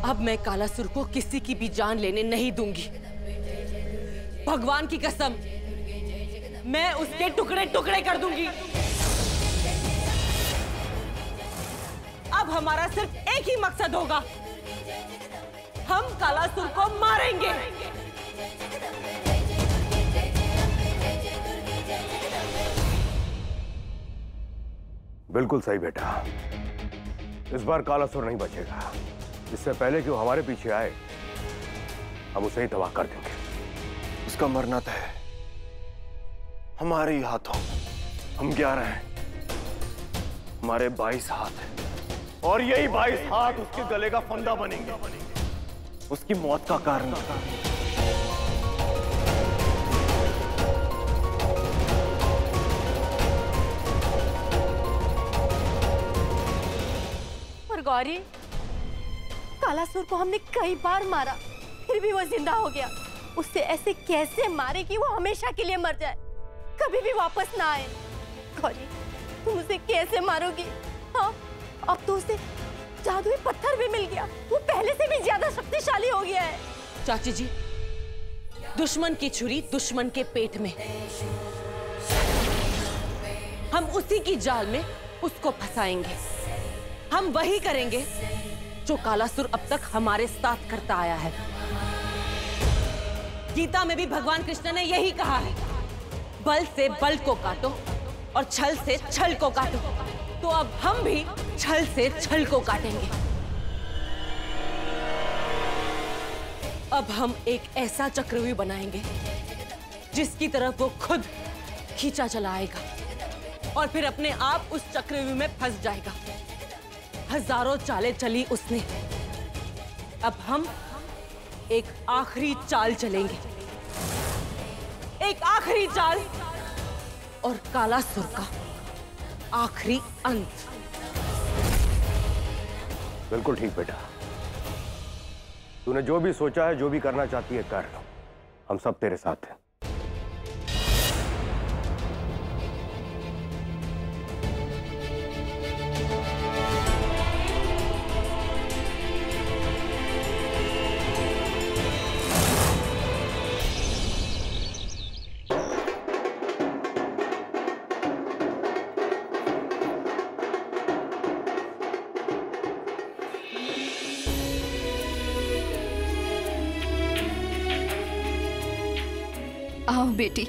अब मैं कालासुर को किसी की भी जान लेने नहीं दूंगी। भगवान की कसम, मैं उसके टुकड़े टुकड़े कर दूंगी। अब हमारा सिर्फ एक ही मकसद होगा, हम कालासुर को मारेंगे। बिल्कुल सही बेटा, इस बार कालासुर नहीं बचेगा। इससे पहले कि वो हमारे पीछे आए, हम उसे ही तबाह कर देंगे। उसका मरना तय है, हमारे ही हाथों। हम 11 हैं, हमारे 22 हाथ हैं, और यही 22 हाथ उसके गले का फंदा बनेंगे, उसकी मौत का कारण। और गौरी, कालासुर को हमने कई बार मारा, फिर भी वो जिंदा हो गया। उसे ऐसे कैसे मारे कि वो हमेशा के लिए मर जाए, कभी भी वापस ना आए। गौरी, तुम उसे कैसे मारोगी? हाँ, अब तो उसे जादुई पत्थर भी मिल गया, वो पहले से भी ज्यादा शक्तिशाली हो गया है। चाची जी, दुश्मन की छुरी दुश्मन के पेट में, हम उसी की जाल में उसको फंसाएंगे। हम वही करेंगे जो कालासुर अब तक हमारे साथ करता आया है। गीता में भी भगवान कृष्ण ने यही कहा है, बल से बल को काटो और छल से छल को काटो। तो अब हम भी छल से छल को काटेंगे। अब हम एक ऐसा चक्रव्यूह बनाएंगे जिसकी तरफ वो खुद खींचा चला आएगा और फिर अपने आप उस चक्रव्यूह में फंस जाएगा। हजारों चालें चली उसने, अब हम एक आखिरी चाल चलेंगे, एक आखिरी चाल, और कालासुर का आखिरी अंत। बिल्कुल ठीक बेटा, तूने जो भी सोचा है, जो भी करना चाहती है कर लो, हम सब तेरे साथ हैं। आओ बेटी।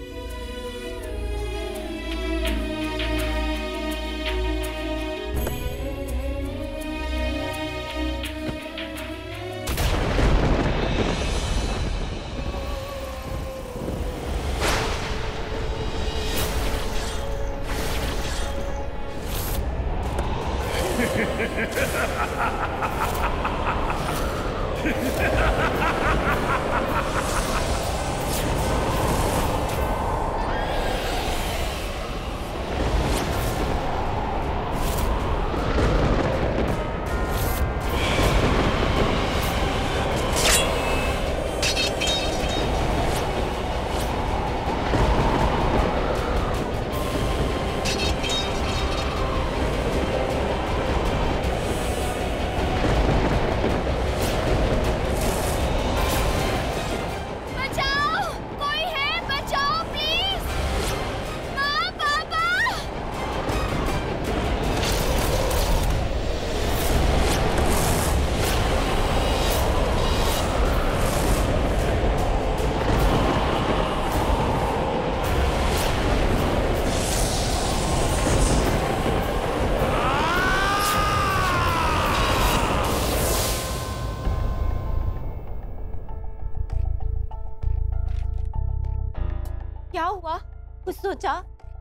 क्या हुआ? कुछ सोचा?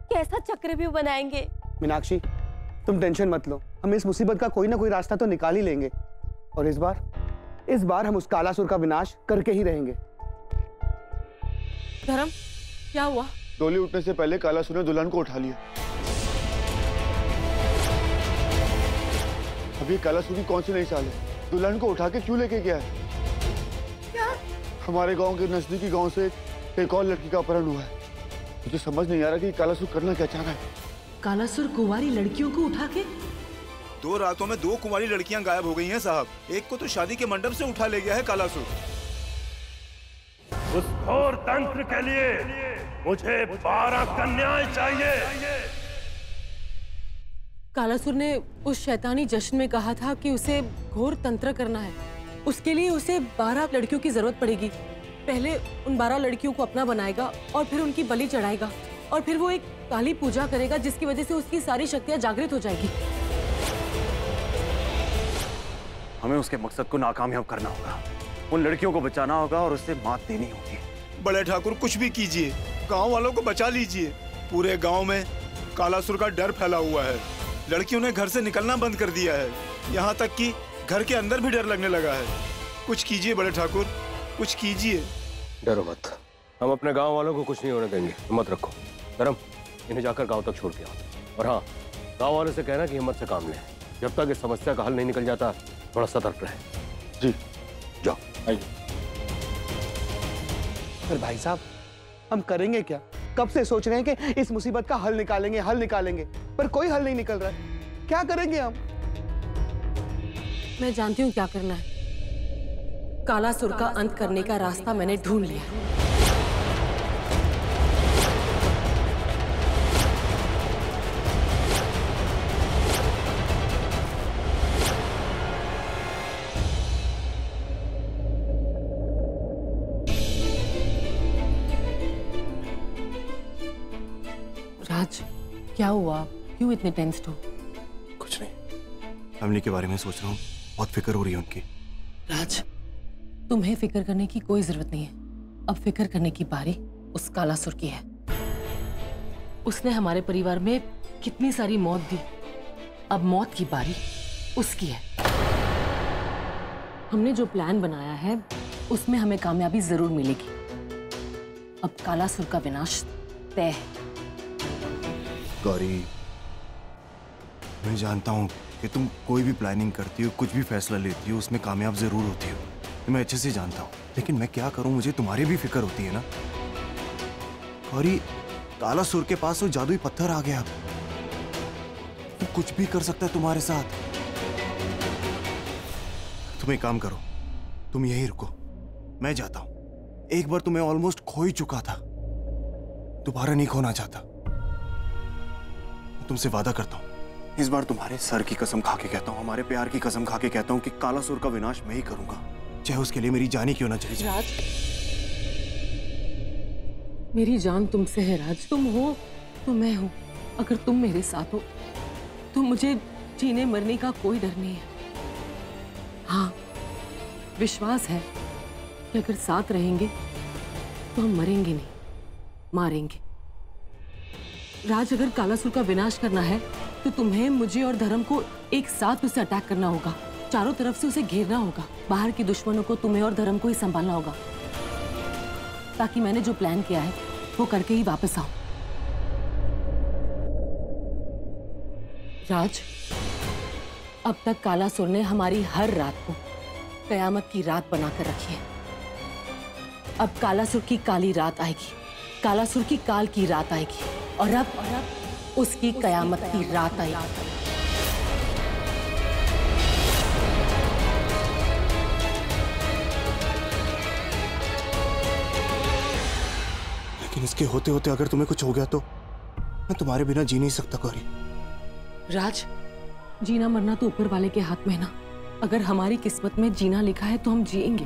कैसा चक्रव्यूह बनाएंगे? मीनाक्षी, तुम टेंशन मत लो, हम इस मुसीबत का कोई ना कोई रास्ता तो निकाल ही लेंगे। और इस बार हम उस कालासुर का विनाश करके ही रहेंगे। धर्म, क्या हुआ? डोली उठने से पहले कालासुर ने दुल्हन को उठा लिया। अब ये कालासुर की कौन सी नई चाल है? दुल्हन को उठा के क्यों लेके गया है? क्या? हमारे गांव के नजदीकी गांव से एक और लड़की का अपहरण हुआ है। मुझे समझ नहीं आ रहा कि कालासुर करना क्या चाह रहा है। कालासुर कुंवारी लड़कियों को उठा के 2 रातों में 2 कुंवारी लड़कियां गायब हो गई हैं साहब। एक को तो शादी के मंडप से उठा ले गया है कालासुर। उस घोर तंत्र के लिए मुझे 12 कन्याएं चाहिए। कालासुर ने उस शैतानी जश्न में कहा था कि उसे घोर तंत्र करना है। उसके लिए उसे 12 लड़कियों की जरूरत पड़ेगी। पहले उन 12 लड़कियों को अपना बनाएगा और फिर उनकी बलि चढ़ाएगा और फिर वो एक काली पूजा करेगा जिसकी वजह से उसकी सारी शक्तियां जागृत हो जाएगी। हमें उसके मकसद को नाकामयाब करना होगा, उन लड़कियों को बचाना होगा और उससे मात देनी होगी। बड़े ठाकुर कुछ भी कीजिए, गांव वालों को बचा लीजिए। पूरे गांव में कालासुर का डर फैला हुआ है। लड़कियों ने घर से निकलना बंद कर दिया है, यहाँ तक कि घर के अंदर भी डर लगने लगा है। कुछ कीजिए बड़े ठाकुर, कुछ कीजिए। डरो मत, हम अपने गांव वालों को कुछ नहीं होने देंगे। हिम्मत रखो। धर्म, इन्हें जाकर गांव तक छोड़ के आओ। और हाँ, गांव वालों से कहना कि हिम्मत से काम लें। जब तक इस समस्या का हल नहीं निकल जाता, थोड़ा सतर्क रहे। जी जाओ। आइए। पर भाई साहब, हम करेंगे क्या? कब से सोच रहे हैं कि इस मुसीबत का हल निकालेंगे, पर कोई हल नहीं निकल रहा है। क्या करेंगे हम? मैं जानती हूँ क्या करना है। कालासुर का अंत करने का रास्ता मैंने ढूंढ लिया। राज, क्या हुआ? क्यों इतने टेंस्ड हो? कुछ नहीं, फैमिली के बारे में सोच रहा हूँ। बहुत फिक्र हो रही है उनकी। राज, तुम्हें फिक्र करने की कोई जरूरत नहीं है। अब फिक्र करने की बारी उस कालासुर की है। उसने हमारे परिवार में कितनी सारी मौत दी। अब मौत की बारी उसकी है। हमने जो प्लान बनाया है उसमें हमें कामयाबी जरूर मिलेगी। अब कालासुर का विनाश तय है। गौरी, मैं जानता हूँ कि तुम कोई भी प्लानिंग करती हो, कुछ भी फैसला लेती हो, उसमें कामयाब जरूर होती हो। मैं अच्छे से जानता हूँ, लेकिन मैं क्या करूँ, मुझे तुम्हारी भी फिक्र होती है ना। गौरी, कालासुर के पास वो जादुई पत्थर आ गया। वो कुछ भी कर सकता है तुम्हारे साथ। तुम एक काम करो, तुम यहीं रुको, मैं जाता हूँ। एक बार तुम्हें ऑलमोस्ट खो ही चुका था, दोबारा नहीं खोना चाहता। तुमसे वादा करता हूँ, इस बार तुम्हारे सर की कसम खा के कहता हूँ, हमारे प्यार की कसम खा के कहता हूँ कि कालासुर का विनाश मैं ही करूंगा, चाहे उसके लिए मेरी जान ही क्यों ना चली जाए। राज, मेरी जान तुमसे है राज। तुम हो तो मैं हूं। अगर तुम मेरे साथ हो तो मुझे जीने मरने का कोई डर नहीं है। हाँ, विश्वास है कि अगर साथ रहेंगे तो हम मरेंगे नहीं, मारेंगे। राज, अगर कालासुर का विनाश करना है तो तुम्हें, मुझे और धर्म को एक साथ उसे अटैक करना होगा। चारों तरफ से उसे घेरना होगा। बाहर के दुश्मनों को तुम्हें और धर्म को ही संभालना होगा, ताकि मैंने जो प्लान किया है वो करके ही वापस आऊं। राज, अब तक कालासुर ने हमारी हर रात को कयामत की रात बनाकर रखी है। अब कालासुर की काली रात आएगी, कालासुर की काल की रात आएगी, और अब उसकी कयामत की रात आएगी। लेकिन इसके होते होते अगर तुम्हें कुछ हो गया तो मैं तुम्हारे बिना जी नहीं सकता गौरी। राज, जीना मरना तो ऊपर वाले के हाथ में है ना। अगर हमारी किस्मत में जीना लिखा है तो हम जिएंगे,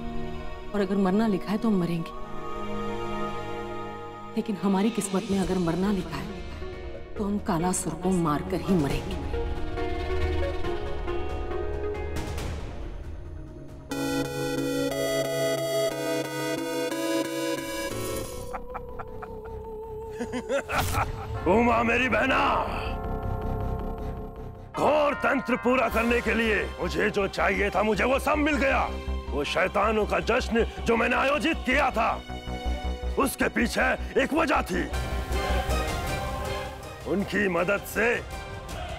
और अगर मरना लिखा है तो हम मरेंगे। लेकिन हमारी किस्मत में अगर मरना लिखा है तो हम कालासुर को मारकर ही मरेंगे। उमा मेरी बहना, घोर तंत्र पूरा करने के लिए मुझे जो चाहिए था, मुझे वो सब मिल गया। वो शैतानों का जश्न जो मैंने आयोजित किया था, उसके पीछे एक वजह थी। उनकी मदद से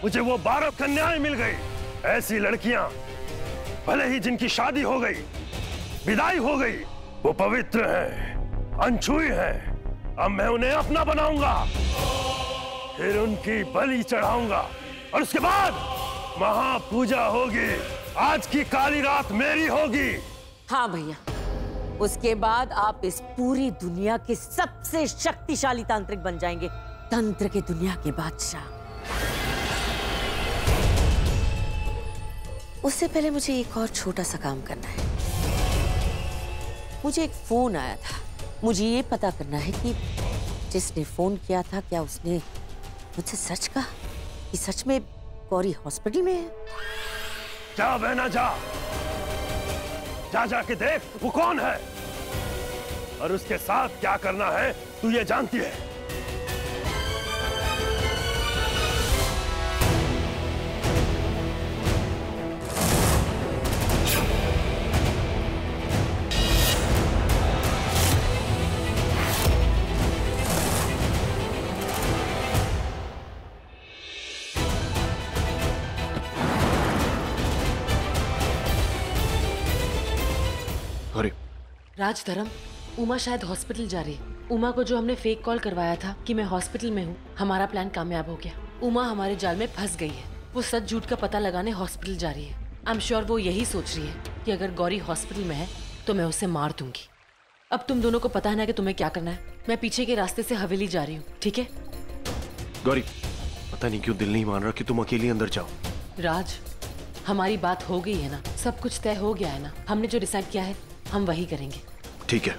मुझे वो 12 कन्याएं मिल गई। ऐसी लड़कियां, भले ही जिनकी शादी हो गई, विदाई हो गई, वो पवित्र हैं, अनछुई हैं। अब मैं उन्हें अपना बनाऊंगा, फिर उनकी बलि चढ़ाऊंगा, और उसके बाद महापूजा होगी। आज की काली रात मेरी होगी। हाँ भैया, उसके बाद आप इस पूरी दुनिया के सबसे शक्तिशाली तांत्रिक बन जाएंगे, तंत्र की दुनिया के बादशाह। उससे पहले मुझे एक और छोटा सा काम करना है। मुझे एक फोन आया था, मुझे ये पता करना है कि जिसने फोन किया था क्या उसने मुझसे सच कहा कि सच में गौरी हॉस्पिटल में है। जा बहना जा, जा जाके देख वो कौन है और उसके साथ क्या करना है तू ये जानती है। राजधर्म, उमा शायद हॉस्पिटल जा रही है। उमा को जो हमने फेक कॉल करवाया था कि मैं हॉस्पिटल में हूँ, हमारा प्लान कामयाब हो गया। उमा हमारे जाल में फंस गई है। वो सच झूठ का पता लगाने हॉस्पिटल जा रही है। आई एम श्योर वो यही सोच रही है कि अगर गौरी हॉस्पिटल में है तो मैं उसे मार दूंगी। अब तुम दोनों को पता है ना कि तुम्हें क्या करना है। मैं पीछे के रास्ते से हवेली जा रही हूँ, ठीक है? गौरी, पता नहीं क्यों दिल नहीं मान रहा कि तुम अकेली अंदर जाओ। राज, हमारी बात हो गई है ना, सब कुछ तय हो गया है ना। हमने जो डिसाइड किया है हम वही करेंगे। ठीक है,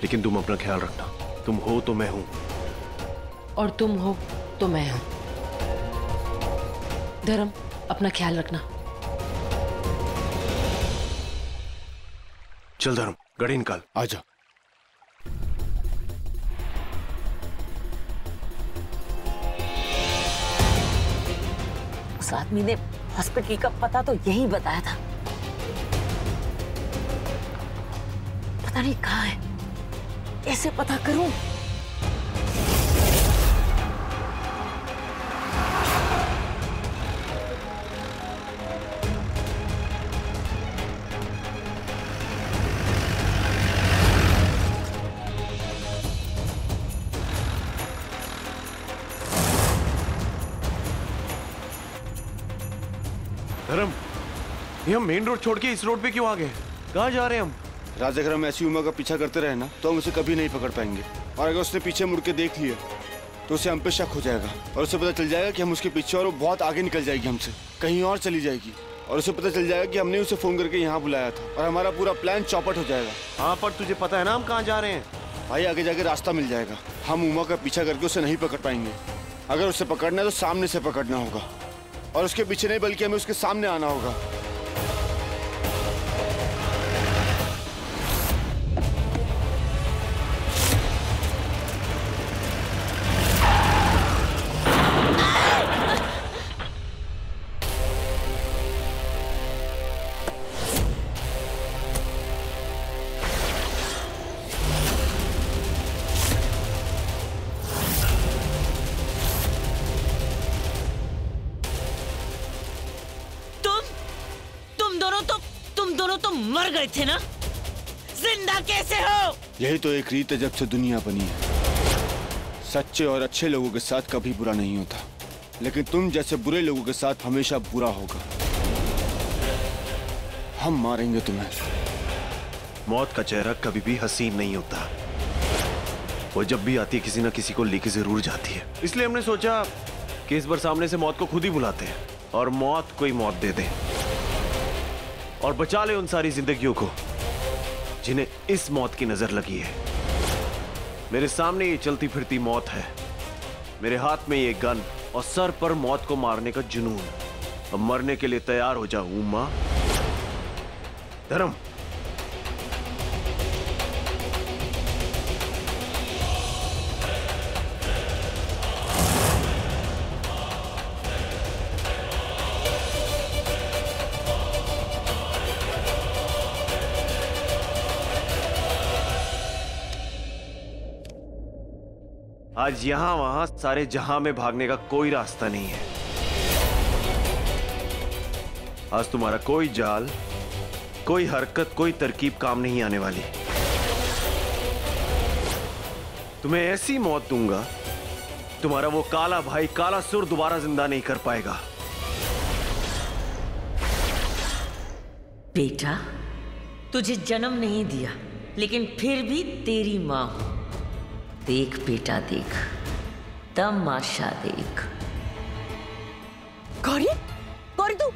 लेकिन तुम अपना ख्याल रखना। तुम हो तो मैं हूं, और तुम हो तो मैं हूं। धर्म, अपना ख्याल रखना। चल धर्म, गाड़ी निकाल। आजा। उस आदमी ने हॉस्पिटल का पता तो यही बताया था, पता नहीं कहाँ है, कैसे पता करूं? धर्म, ये हम मेन रोड छोड़ के इस रोड पे क्यों आ गए? कहाँ जा रहे हैं हम? राज, अगर हम ऐसी उमा का पीछा करते रहे ना तो हम उसे कभी नहीं पकड़ पाएंगे। और अगर उसने पीछे मुड़ के देख लिया तो उसे हम पे शक हो जाएगा और उसे पता चल जाएगा कि हम उसके पीछे, और वो बहुत आगे निकल जाएगी हमसे, कहीं और चली जाएगी। और उसे पता चल जाएगा कि हमने उसे फोन करके यहाँ बुलाया था और हमारा पूरा प्लान चौपट हो जाएगा। हाँ, पर तुझे पता है ना हम कहाँ जा रहे हैं? भाई, आगे जाके रास्ता मिल जाएगा। हम उमा का पीछा करके उसे नहीं पकड़ पाएंगे। अगर उसे पकड़ना है तो सामने से पकड़ना होगा, और उसके पीछे नहीं बल्कि हमें उसके सामने आना होगा। तुम दोनों तो मर गए थे ना, जिंदा कैसे हो? यही तो एक रीत है जब से दुनिया बनी है। सच्चे और अच्छे लोगों के साथ कभी बुरा नहीं होता, लेकिन तुम जैसे बुरे लोगों के साथ हमेशा बुरा होगा। हम मारेंगे तुम्हें। मौत का चेहरा कभी भी हसीन नहीं होता। वो जब भी आती है किसी न किसी को लेके जरूर जाती है। इसलिए हमने सोचा कि इस बार सामने से मौत को खुद ही बुलाते हैं और मौत को ही मौत दे दें और बचा ले उन सारी जिंदगियों को जिन्हें इस मौत की नजर लगी है। मेरे सामने ये चलती फिरती मौत है, मेरे हाथ में ये गन और सर पर मौत को मारने का जुनून। अब मरने के लिए तैयार हो जाओ उमा। धर्म, आज यहां वहां सारे जहां में भागने का कोई रास्ता नहीं है। आज तुम्हारा कोई जाल, कोई हरकत, कोई तरकीब काम नहीं आने वाली। तुम्हें ऐसी मौत दूंगा तुम्हारा वो काला भाई कालासुर दोबारा जिंदा नहीं कर पाएगा। बेटा, तुझे जन्म नहीं दिया लेकिन फिर भी तेरी माँ हूं। देख बेटा देख, तमाशा देख। गौरी, गौरी तू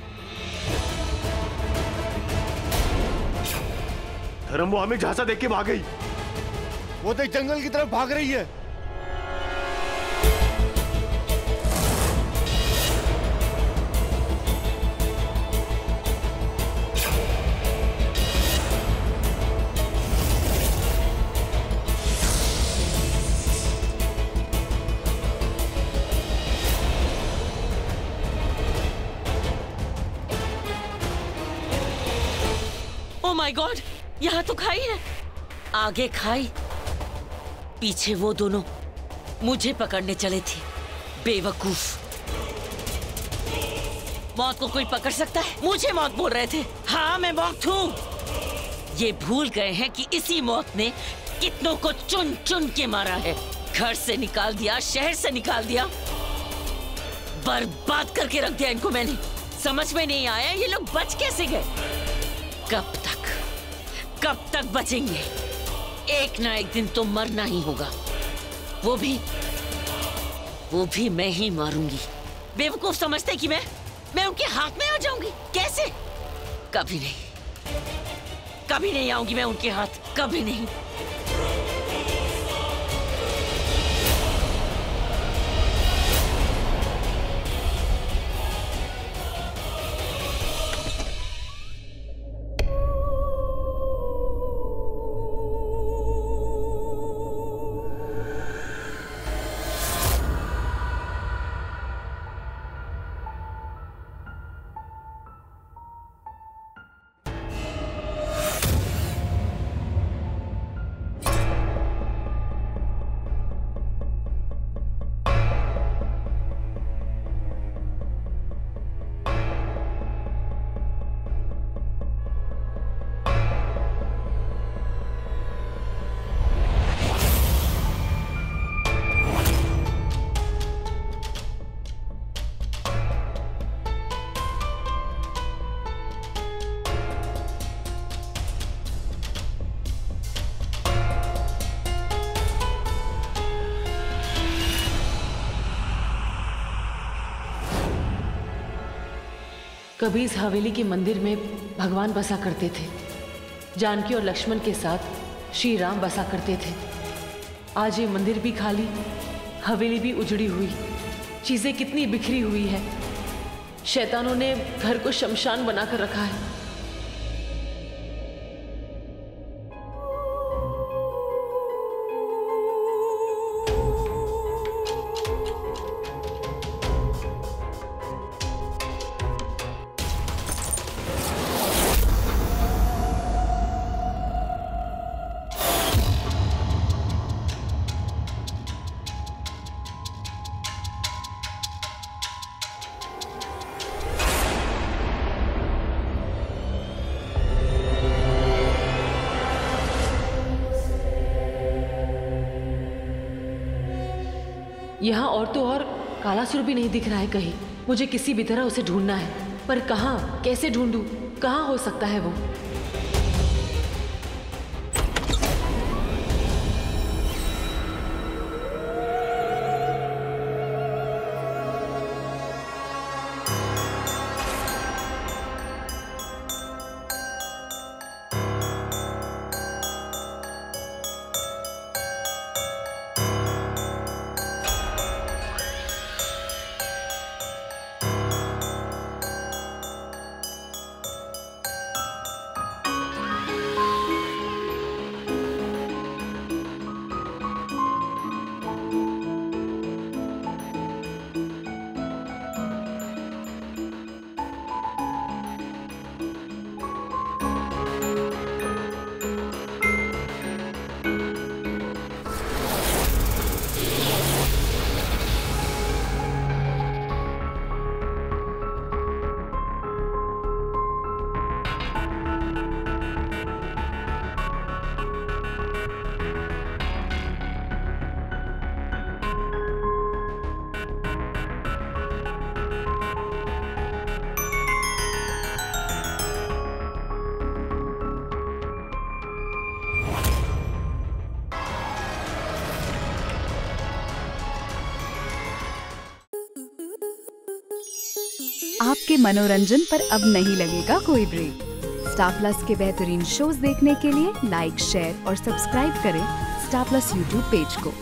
धर्म, वो हमें झांसा देख के भाग गई। वो देख जंगल की तरफ भाग रही है। ओह माय गॉड, यहाँ तो खाई है। आगे खाई, पीछे वो दोनों मुझे पकड़ने चले थे। बेवकूफ। मौत को कोई पकड़ सकता है? मुझे मौत बोल रहे थे। हाँ, मैं मौत हूँ। ये भूल गए हैं कि इसी मौत ने कितनों को चुन चुन के मारा है। घर से निकाल दिया, शहर से निकाल दिया, बर्बाद करके रख दिया इनको मैंने। समझ में नहीं आया ये लोग बच कैसे गए। कब तक बचेंगे? एक ना एक दिन तो मरना ही होगा। वो भी मैं ही मारूंगी। बेवकूफ समझते कि मैं उनके हाथ में आ जाऊंगी। कैसे? कभी नहीं आऊंगी मैं उनके हाथ, कभी नहीं। कभी इस हवेली के मंदिर में भगवान बसा करते थे। जानकी और लक्ष्मण के साथ श्री राम बसा करते थे। आज ये मंदिर भी खाली, हवेली भी उजड़ी हुई, चीजें कितनी बिखरी हुई है। शैतानों ने घर को शमशान बनाकर रखा है। यहाँ और तो और कालासुर भी नहीं दिख रहा है कहीं। मुझे किसी भी तरह उसे ढूंढना है, पर कहाँ, कैसे ढूंढूं? कहाँ हो सकता है वो? आपके मनोरंजन पर अब नहीं लगेगा कोई ब्रेक। स्टार प्लस के बेहतरीन शोज देखने के लिए लाइक, शेयर और सब्सक्राइब करें स्टार प्लस यूट्यूब पेज को।